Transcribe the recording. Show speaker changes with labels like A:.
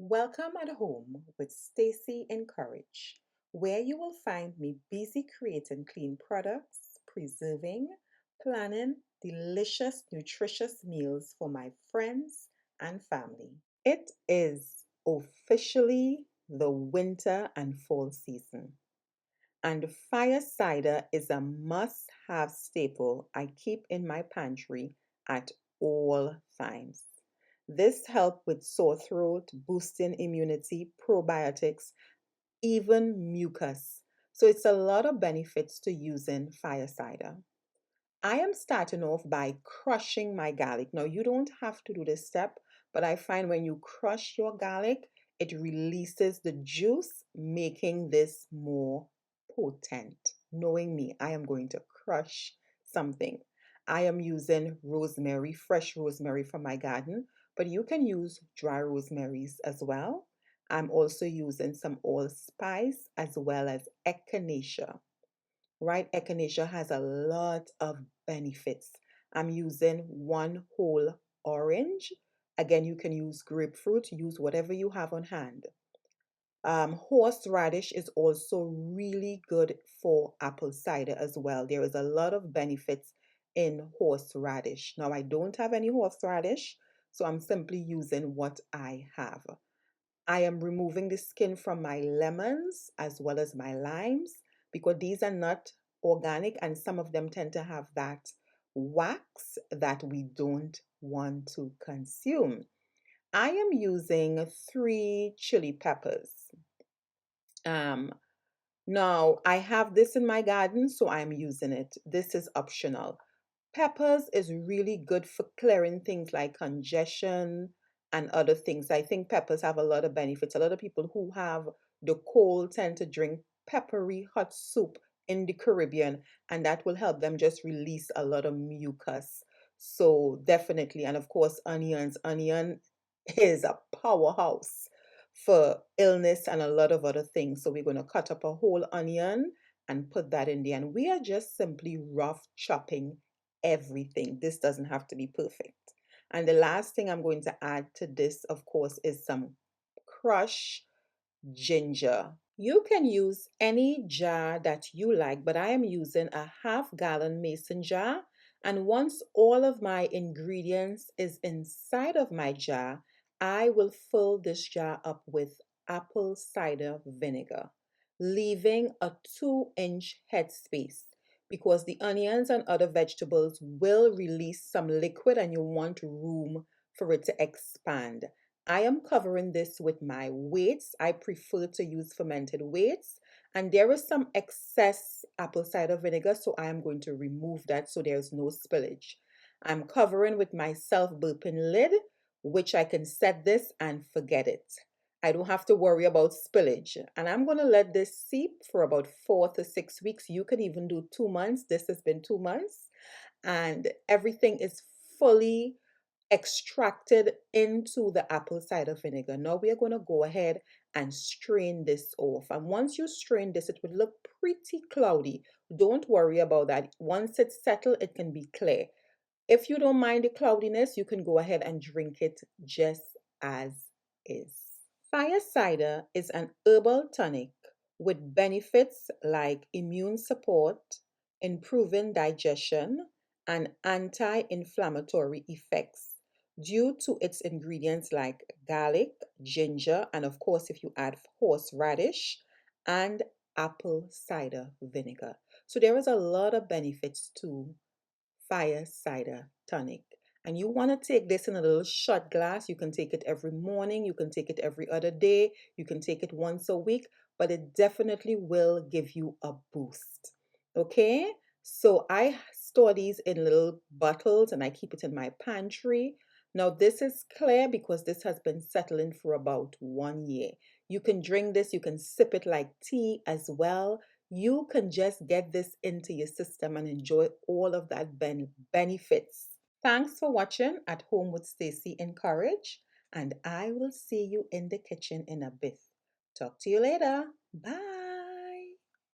A: Welcome at home with Stacy Encourage, where you will find me busy creating clean products, preserving, planning delicious, nutritious meals for my friends and family. It is officially the winter and fall season, and fire cider is a must have staple I keep in my pantry at all times. This helps with sore throat, boosting immunity, probiotics, even mucus. So it's a lot of benefits to using fire cider. I am starting off by crushing my garlic. Now, you don't have to do this step, but I find when you crush your garlic, it releases the juice, making this more potent. Knowing me, I am going to crush something. I am using rosemary, fresh rosemary from my garden, but you can use dry rosemaries as well. I'm also using some allspice as well as echinacea, right? Echinacea has a lot of benefits. I'm using one whole orange. Again, you can use grapefruit, use whatever you have on hand. Horseradish is also really good for apple cider as well. There is a lot of benefits in horseradish. Now, I don't have any horseradish, so I'm simply using what I have. I am removing the skin from my lemons as well as my limes because these are not organic and some of them tend to have that wax that we don't want to consume. I am using 3 chili peppers. Um, Now I have this in my garden, so I'm using it. This is optional. Peppers is really good for clearing things like congestion and other things. I think peppers have a lot of benefits. A lot of people who have the cold tend to drink peppery hot soup in the Caribbean, and that will help them just release a lot of mucus. So definitely, and of course, onions. Onion is a powerhouse for illness and a lot of other things. So we're going to cut up a whole onion and put that in there. And we are just simply rough chopping everything. This doesn't have to be perfect. And the last thing I'm going to add to this, of course, is some crushed ginger. You can use any jar that you like, but I am using a half-gallon mason jar. And once all of my ingredients is inside of my jar, I will fill this jar up with apple cider vinegar, leaving a 2-inch headspace because the onions and other vegetables will release some liquid and you want room for it to expand. I am covering this with my weights. I prefer to use fermented weights. And there is some excess apple cider vinegar, so I am going to remove that so there's no spillage. I'm covering with my self-burping lid, which I can set this and forget it. I don't have to worry about spillage. And I'm going to let this seep for about 4 to 6 weeks. You can even do 2 months. This has been 2 months. And everything is fully extracted into the apple cider vinegar. Now we are going to go ahead and strain this off. And once you strain this, it will look pretty cloudy. Don't worry about that. Once it's settled, it can be clear. If you don't mind the cloudiness, you can go ahead and drink it just as is. Fire cider is an herbal tonic with benefits like immune support, improving digestion, and anti inflammatory effects due to its ingredients like garlic, ginger, and of course, if you add horseradish and apple cider vinegar. So, there is a lot of benefits to fire cider tonic. And you want to take this in a little shot glass. You can take it every morning, you can take it every other day, you can take it once a week, but it definitely will give you a boost. Okay? So I store these in little bottles and I keep it in my pantry. Now, this is clear because this has been settling for about 1 year. You can drink this, you can sip it like tea as well. You can just get this into your system and enjoy all of that benefits. Thanks for watching At Home with Stacy Encourage, and I will see you in the kitchen in a bit. Talk to you later. Bye.